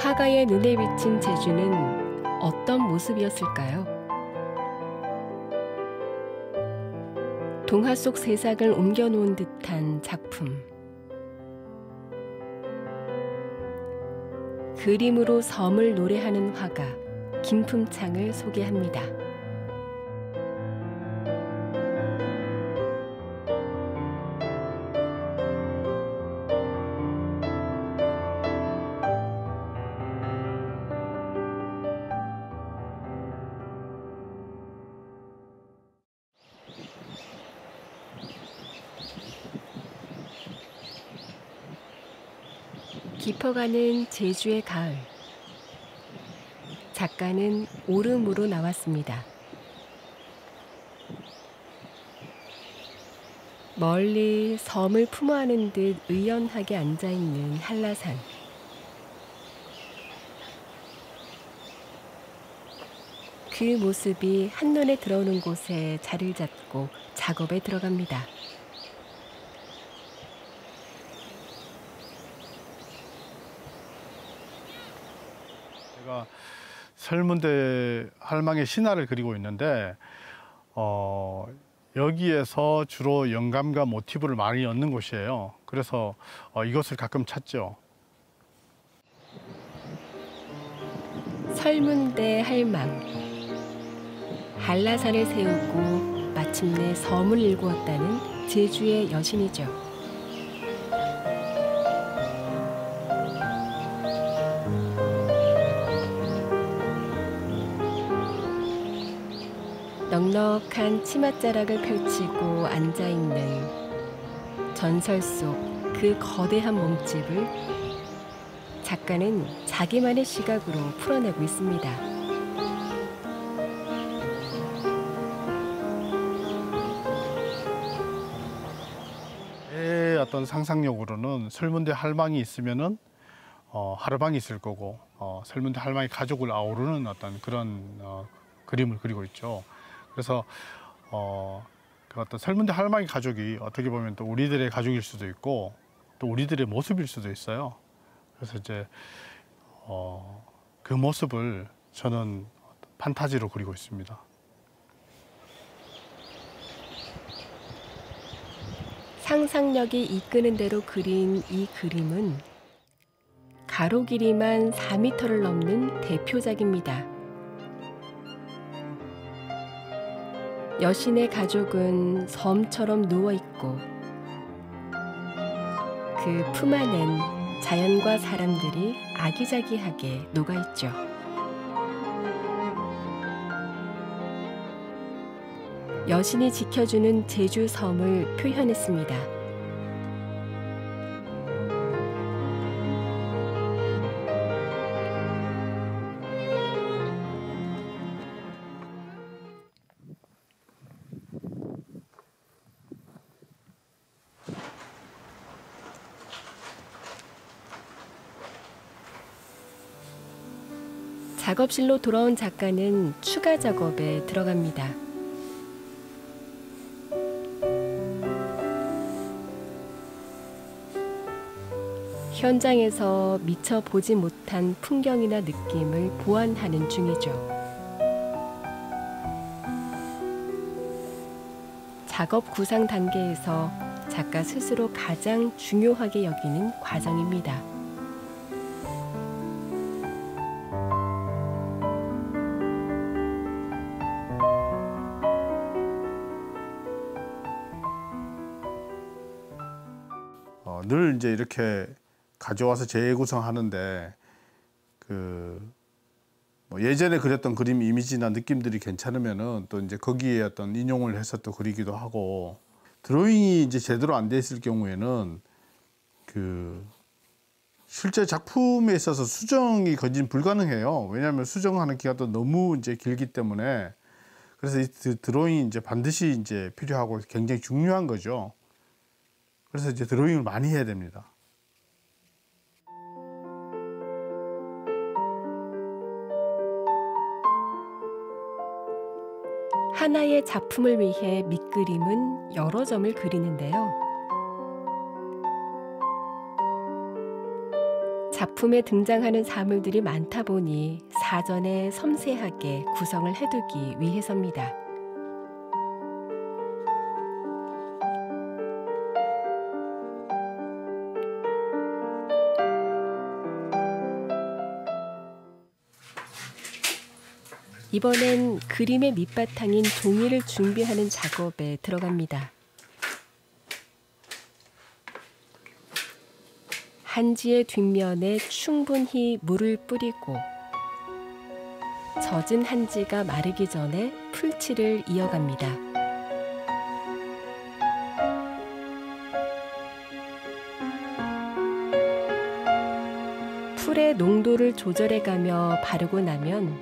화가의 눈에 비친 제주는 어떤 모습이었을까요? 동화 속 세상을 옮겨놓은 듯한 작품. 그림으로 섬을 노래하는 화가 김품창을 소개합니다. 깊어가는 제주의 가을. 작가는 오름으로 나왔습니다. 멀리 섬을 품어하는 듯 의연하게 앉아있는 한라산. 그 모습이 한눈에 들어오는 곳에 자리를 잡고 작업에 들어갑니다. 제가 설문대 할망의 신화를 그리고 있는데 여기에서 주로 영감과 모티브를 많이 얻는 곳이에요. 그래서 이곳을 가끔 찾죠. 설문대 할망. 한라산을 세우고 마침내 섬을 일구었다는 제주의 여신이죠. 넉넉한 치맛자락을 펼치고 앉아있는 전설 속 그 거대한 몸집을 작가는 자기만의 시각으로 풀어내고 있습니다. 제 어떤 상상력으로는 설문대 할망이 있으면은 하르방이 있을 거고 설문대 할망이 가족을 아우르는 어떤 그런 그림을 그리고 있죠. 그래서 그 어떤 설문대 할망이 가족이 어떻게 보면 또 우리들의 가족일 수도 있고 또 우리들의 모습일 수도 있어요. 그래서 이제 그 모습을 저는 판타지로 그리고 있습니다. 상상력이 이끄는 대로 그린 이 그림은 가로 길이만 4m를 넘는 대표작입니다. 여신의 가족은 섬처럼 누워있고 그 품 안엔 자연과 사람들이 아기자기하게 녹아있죠. 여신이 지켜주는 제주 섬을 표현했습니다. 작업실로 돌아온 작가는 추가 작업에 들어갑니다. 현장에서 미처 보지 못한 풍경이나 느낌을 보완하는 중이죠. 작업 구상 단계에서 작가 스스로 가장 중요하게 여기는 과정입니다. 늘 이제 이렇게 가져와서 재구성하는데 뭐 예전에 그렸던 그림 이미지나 느낌들이 괜찮으면은 또 이제 거기에 어떤 인용을 해서 또 그리기도 하고, 드로잉이 이제 제대로 안 돼 있을 경우에는 실제 작품에 있어서 수정이 거진 불가능해요. 왜냐하면 수정하는 기간도 너무 이제 길기 때문에. 그래서 이 드로잉이 이제 반드시 이제 필요하고 굉장히 중요한 거죠. 그래서 이제 드로잉을 많이 해야 됩니다. 하나의 작품을 위해 밑그림은 여러 점을 그리는데요. 작품에 등장하는 사물들이 많다 보니 사전에 섬세하게 구성을 해두기 위해서입니다. 이번엔 그림의 밑바탕인 종이를 준비하는 작업에 들어갑니다. 한지의 뒷면에 충분히 물을 뿌리고 젖은 한지가 마르기 전에 풀칠을 이어갑니다. 풀의 농도를 조절해가며 바르고 나면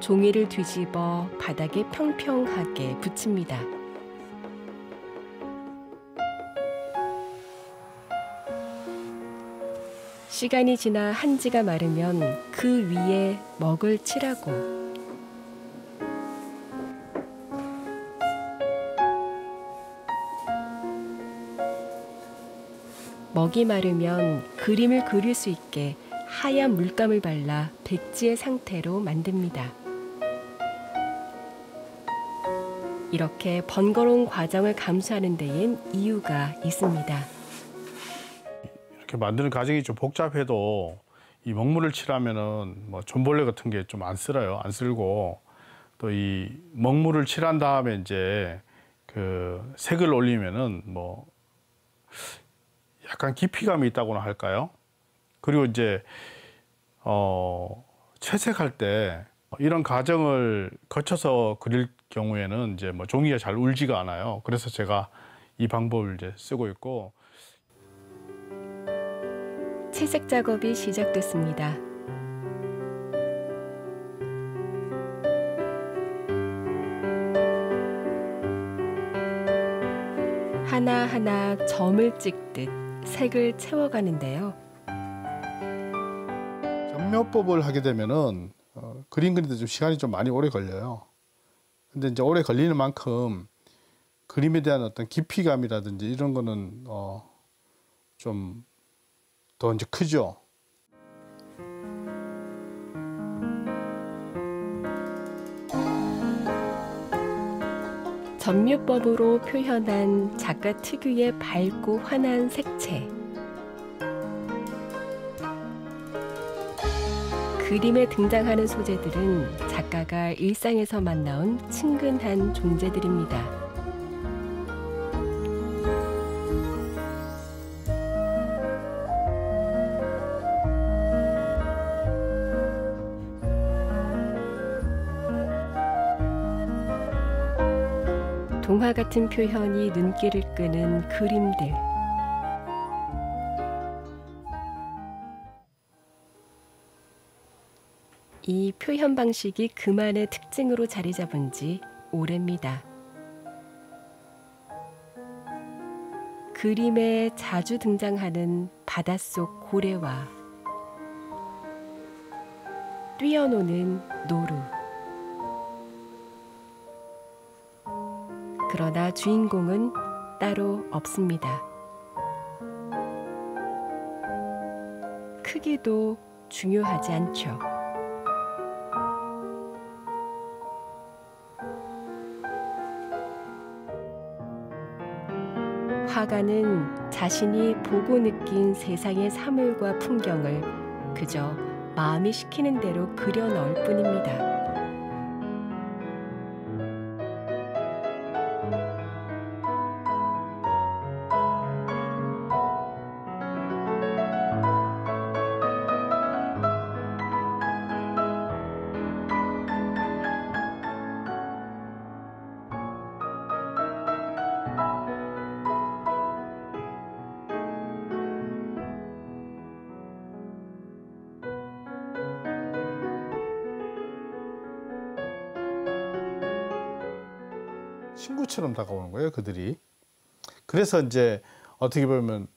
종이를 뒤집어 바닥에 평평하게 붙입니다. 시간이 지나 한지가 마르면 그 위에 먹을 칠하고 먹이 마르면 그림을 그릴 수 있게 하얀 물감을 발라 백지의 상태로 만듭니다. 이렇게 번거로운 과정을 감수하는 데엔 이유가 있습니다. 이렇게 만드는 과정이 좀 복잡해도 이 먹물을 칠하면은 뭐 존벌레 같은 게 좀 안 쓸어요. 안 쓸고 또 이 먹물을 칠한 다음에 이제 그 색을 올리면은 뭐 약간 깊이감이 있다고나 할까요? 그리고 이제 채색할 때 이런 과정을 거쳐서 그릴 경우에는 이제 뭐 종이가 잘 울지가 않아요. 그래서 제가 이 방법을 이제 쓰고 있고. 채색 작업이 시작됐습니다. 하나하나 점을 찍듯 색을 채워가는데요. 점묘법을 하게 되면은 그림 그리는데 좀 시간이 좀 많이 오래 걸려요. 근데 이제 오래 걸리는 만큼 그림에 대한 어떤 깊이감이라든지 이런 거는 좀 더 이제 크죠. 점유법으로 표현한 작가 특유의 밝고 환한 색채. 그림에 등장하는 소재들은 작가가 일상에서 만나온 친근한 존재들입니다. 동화 같은 표현이 눈길을 끄는 그림들. 이 표현 방식이 그만의 특징으로 자리 잡은 지 오래입니다. 그림에 자주 등장하는 바닷속 고래와 뛰어노는 노루. 그러나 주인공은 따로 없습니다. 크기도 중요하지 않죠. 화가는 자신이 보고 느낀 세상의 사물과 풍경을 그저 마음이 시키는 대로 그려 넣을 뿐입니다. 친구처럼 다가오는 거예요, 그들이. 그래서 이제 어떻게 보면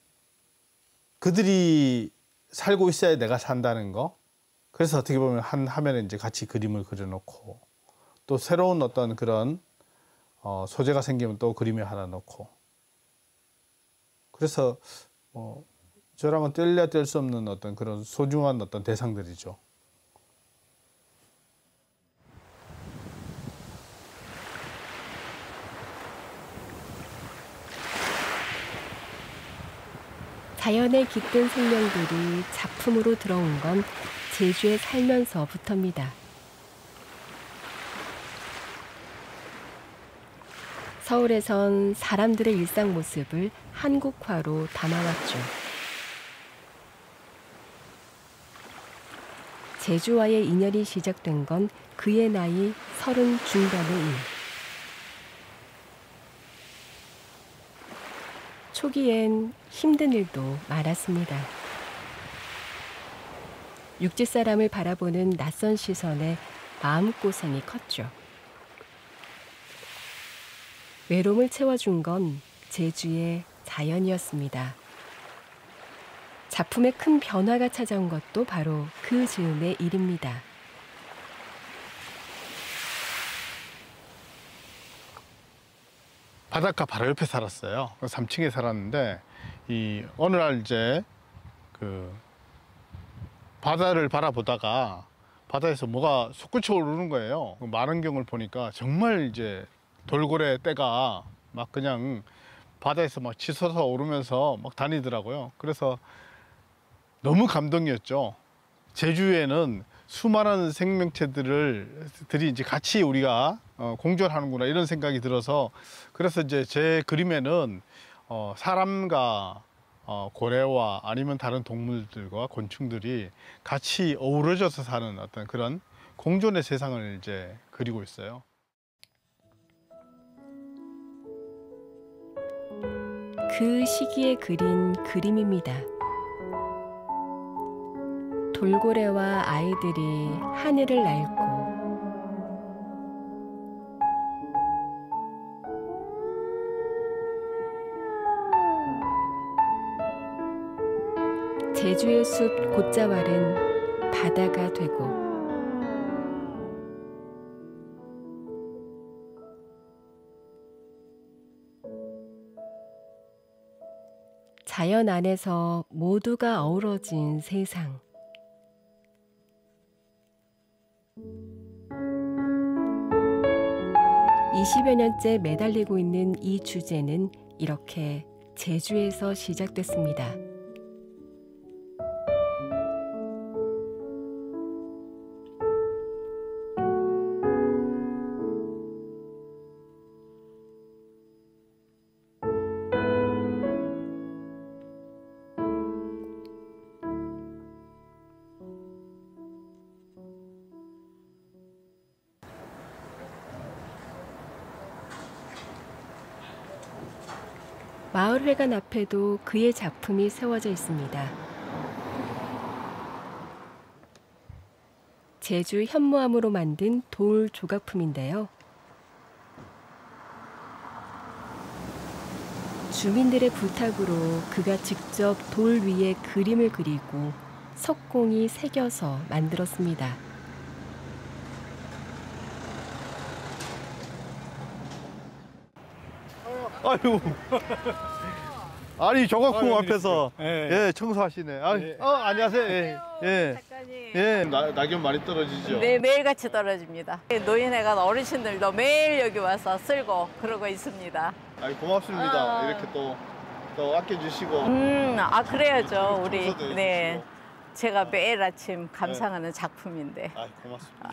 그들이 살고 있어야 내가 산다는 거. 그래서 어떻게 보면 한 화면에 이제 같이 그림을 그려놓고 또 새로운 어떤 그런 소재가 생기면 또 그림에 하나 넣고. 그래서 저랑은 뗄래야 뗄 수 없는 어떤 그런 소중한 어떤 대상들이죠. 자연에 깃든 생명들이 작품으로 들어온 건 제주에 살면서부터입니다. 서울에선 사람들의 일상 모습을 한국화로 담아왔죠. 제주와의 인연이 시작된 건 그의 나이 30 중반의 일. 초기엔 힘든 일도 많았습니다. 육지 사람을 바라보는 낯선 시선에 마음고생이 컸죠. 외로움을 채워준 건 제주의 자연이었습니다. 작품에 큰 변화가 찾아온 것도 바로 그 즈음의 일입니다. 바닷가 바로 옆에 살았어요. 3층에 살았는데 어느 날 이제 그 바다를 바라보다가 바다에서 뭐가 솟구쳐 오르는 거예요. 만원경을 보니까 정말 이제 돌고래 떼가 막 그냥 바다에서 막 치솟아 오르면서 막 다니더라고요. 그래서 너무 감동이었죠. 제주에는 수많은 생명체들이 이제 같이 우리가 공존하는구나 이런 생각이 들어서, 그래서 이제 제 그림에는 사람과 고래와 아니면 다른 동물들과 곤충들이 같이 어우러져서 사는 어떤 그런 공존의 세상을 이제 그리고 있어요. 그 시기에 그린 그림입니다. 돌고래와 아이들이 하늘을 낡고 제주의 숲 곶자왈은 바다가 되고 자연 안에서 모두가 어우러진 세상. (20여) 년째 매달리고 있는 이 주제는 이렇게 제주에서 시작됐습니다. 마을회관 앞에도 그의 작품이 세워져 있습니다. 제주 현무암으로 만든 돌 조각품인데요. 주민들의 부탁으로 그가 직접 돌 위에 그림을 그리고 석공이 새겨서 만들었습니다. 아유, 아니 조각품 앞에서 예. 청소하시네. 예. 안녕하세요. 예. 작가님. 예. 낙엽 많이 떨어지죠. 네, 매일같이 떨어집니다. 노인회관 어르신들도 매일 여기 와서 쓸고 그러고 있습니다. 고맙습니다. 이렇게 또 아껴주시고. 그래야죠. 우리. 청소도 네. 해주시고. 제가 매일 아침 감상하는 작품인데. 고맙습니다.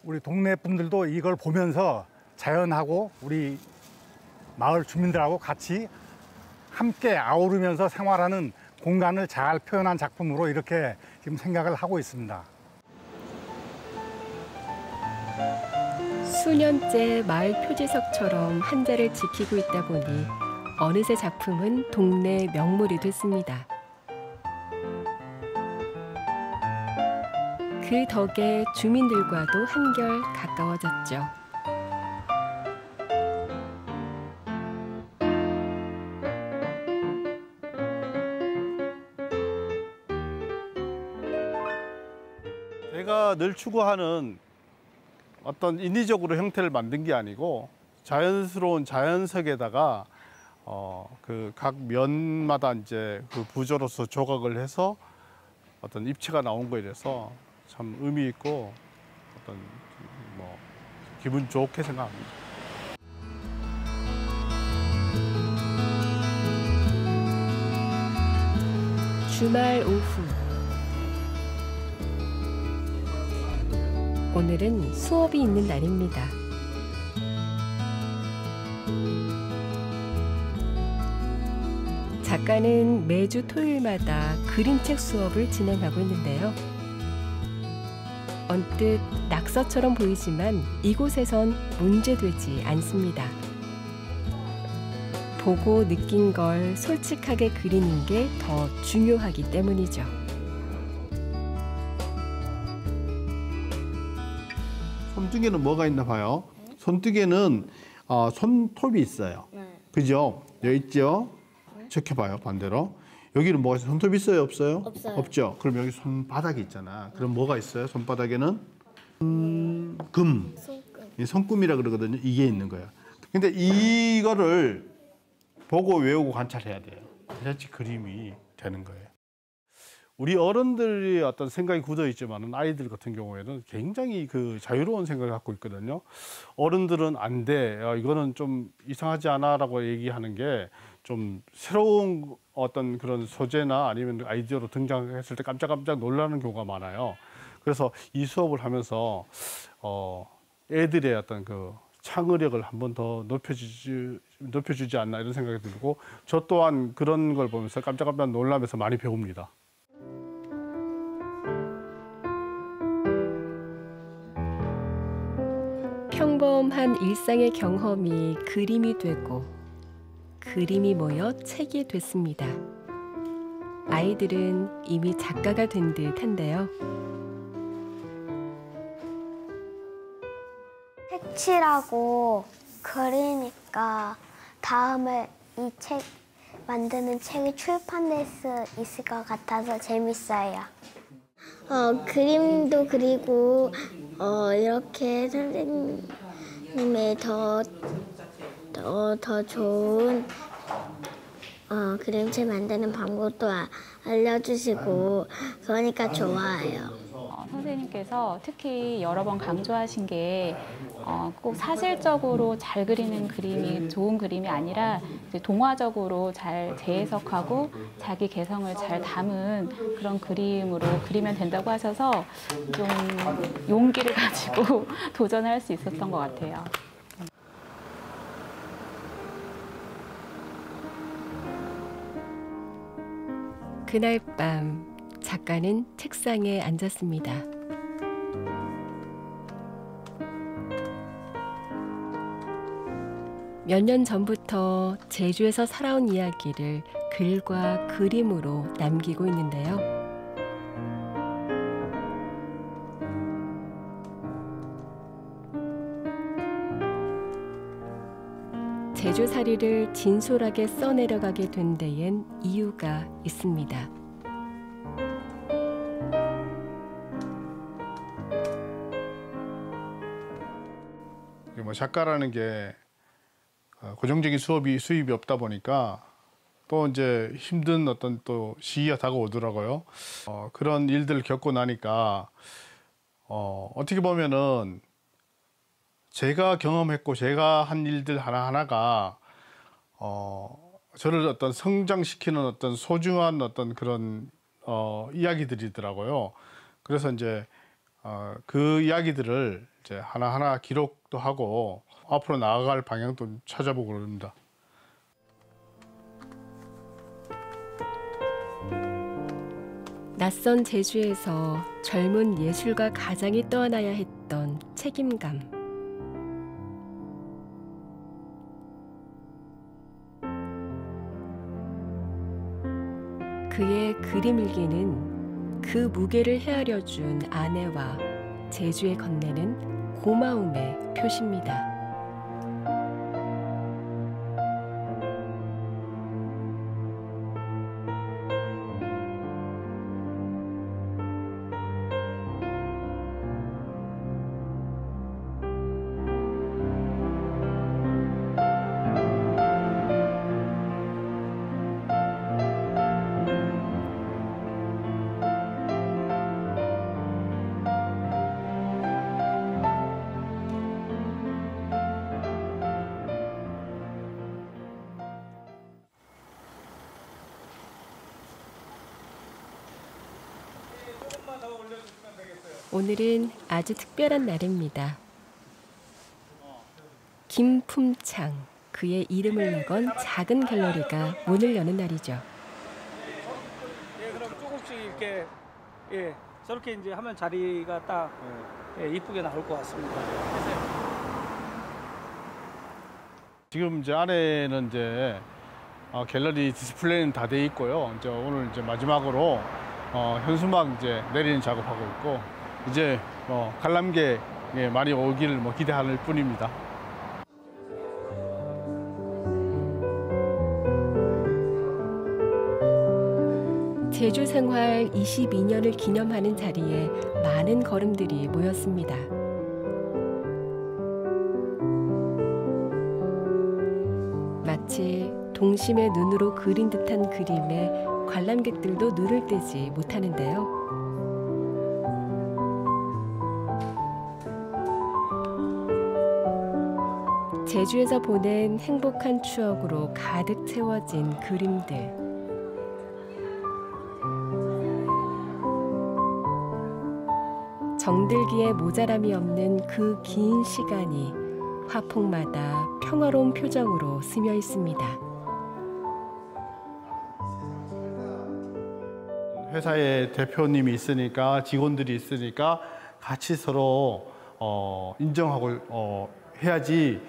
우리 동네 분들도 이걸 보면서 자연하고 우리 마을 주민들하고 같이 함께 아우르면서 생활하는 공간을 잘 표현한 작품으로 이렇게 지금 생각을 하고 있습니다. 수년째 마을 표지석처럼 한자를 지키고 있다 보니 어느새 작품은 동네 명물이 됐습니다. 그 덕에 주민들과도 한결 가까워졌죠. 제가 늘 추구하는 어떤 인위적으로 형태를 만든 게 아니고 자연스러운 자연석에다가 그 각 면마다 이제 그 부조로서 조각을 해서 어떤 입체가 나온 거에 대해서 참 의미 있고 어떤 뭐 기분 좋게 생각합니다. 주말 오후. 오늘은 수업이 있는 날입니다. 작가는 매주 토요일마다 그림책 수업을 진행하고 있는데요. 언뜻 낙서처럼 보이지만 이곳에선 문제되지 않습니다. 보고 느낀 걸 솔직하게 그리는 게 더 중요하기 때문이죠. 손뜨개는 뭐가 있나 봐요. 손뜨개는 손톱이 있어요. 그죠? 여기 있죠? 지켜봐요, 반대로. 여기는 뭐가 있어요? 손톱 있어요, 없어요? 없어요. 없죠? 그럼 여기 손바닥이 있잖아. 그럼 뭐가 있어요? 손바닥에는 금. 이 손금이라 그러거든요. 이게 있는 거야. 근데 이거를 보고 외우고 관찰해야 돼요. 그래야지 그림이 되는 거예요. 우리 어른들이 어떤 생각이 굳어 있지만은 아이들 같은 경우에는 굉장히 그 자유로운 생각을 갖고 있거든요. 어른들은 안 돼. 이거는 좀 이상하지 않아라고 얘기하는 게 좀 새로운 어떤 그런 소재나 아니면 아이디어로 등장했을 때 깜짝깜짝 놀라는 경우가 많아요. 그래서 이 수업을 하면서 애들의 어떤 그 창의력을 한 번 더 높여주지 않나 이런 생각이 들고 저 또한 그런 걸 보면서 깜짝깜짝 놀라면서 많이 배웁니다. 평범한 일상의 경험이 그림이 되고 그림이 모여 책이 됐습니다. 아이들은 이미 작가가 된 듯한데요. 색칠하고 그리니까 다음에 이 책 만드는 책이 출판될 수 있을 것 같아서 재밌어요. 그림도 그리고 이렇게 선생님의 더 좋은 그림책 만드는 방법도 알려주시고 그러니까 좋아요. 선생님께서 특히 여러 번 강조하신 게 꼭 사실적으로 잘 그리는 그림이 좋은 그림이 아니라 이제 동화적으로 잘 재해석하고 자기 개성을 잘 담은 그런 그림으로 그리면 된다고 하셔서 좀 용기를 가지고 도전할 수 있었던 것 같아요. 그날 밤 작가는 책상에 앉았습니다. 몇 년 전부터 제주에서 살아온 이야기를 글과 그림으로 남기고 있는데요. 제주살이를 진솔하게 써내려가게 된 데엔 이유가 있습니다. 뭐 작가라는 게 고정적인 수입이 없다 보니까 또 이제 힘든 어떤 또 시기가 다가오더라고요. 그런 일들을 겪고 나니까 어떻게 보면은 제가 경험했고 제가 한 일들 하나하나가 저를 어떤 성장시키는 어떤 소중한 어떤 그런 이야기들이더라고요. 그래서 이제 그 이야기들을 이제 하나하나 기록도 하고 앞으로 나아갈 방향도 찾아보고 그럽니다. 낯선 제주에서 젊은 예술가 가장이 떠나야 했던 책임감. 그의 그림 일기는 그 무게를 헤아려 준 아내와 제주에 건네는 고마움의 표시입니다. 오늘은 아주 특별한 날입니다. 김품창, 그의 이름을 내건 작은 갤러리가 문을 여는 날이죠. 예, 그럼 조금씩 이렇게 저렇게 이제 하면 자리가 딱 이쁘게 나올 것 같습니다. 지금 이제 안에는 이제 갤러리 디스플레이는 다 돼 있고요. 이제 오늘 이제 마지막으로 현수막 이제 내리는 작업하고 있고 이제 관람객 많이 오기를 기대할 뿐입니다. 제주 생활 22년을 기념하는 자리에 많은 걸음들이 모였습니다. 마치 동심의 눈으로 그린 듯한 그림에 관람객들도 눈을 떼지 못하는데요. 제주에서 보낸 행복한 추억으로 가득 채워진 그림들. 정들기에 모자람이 없는 그 긴 시간이 화폭마다 평화로운 표정으로 스며 있습니다. 회사에 대표님이 있으니까 직원들이 있으니까 같이 서로 인정하고 해야지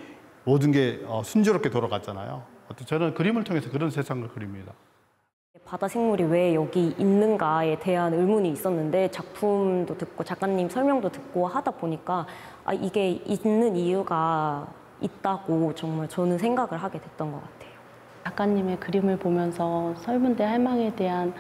모든 게 순조롭게 돌아갔잖아요. 저는 그림을 통해서 그런 세상을 그립니다. 바다 생물이 왜 여기 있는가에 대한 의문이 있었는데 작품도 듣고 작가님 설명도 듣고 하다 보니까 이게 있는 이유가 있다고 정말 저는 생각을 하게 됐던 것 같아요. 작가님의 그림을 보면서 설문대 할망에 대한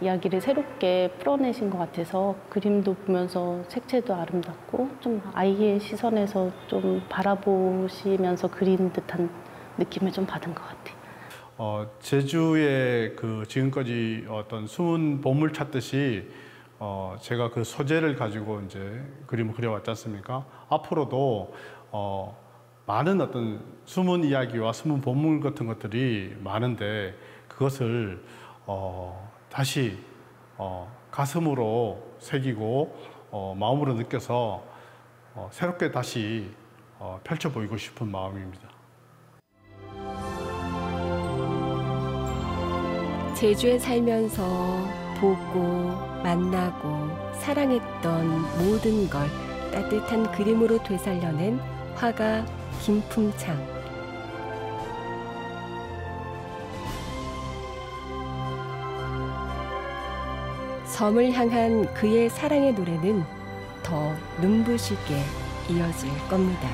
이야기를 새롭게 풀어내신 것 같아서 그림도 보면서 색채도 아름답고 좀 아이의 시선에서 좀 바라보시면서 그린 듯한 느낌을 좀 받은 것 같아요. 제주의 그 지금까지 어떤 숨은 보물 찾듯이 제가 그 소재를 가지고 이제 그림을 그려왔지 않습니까? 앞으로도 많은 어떤 숨은 이야기와 숨은 보물 같은 것들이 많은데 그것을 다시 가슴으로 새기고 마음으로 느껴서 새롭게 다시 펼쳐 보이고 싶은 마음입니다. 제주에 살면서 보고 만나고 사랑했던 모든 걸 따뜻한 그림으로 되살려낸 화가 김품창. 섬을 향한 그의 사랑의 노래는 더 눈부시게 이어질 겁니다.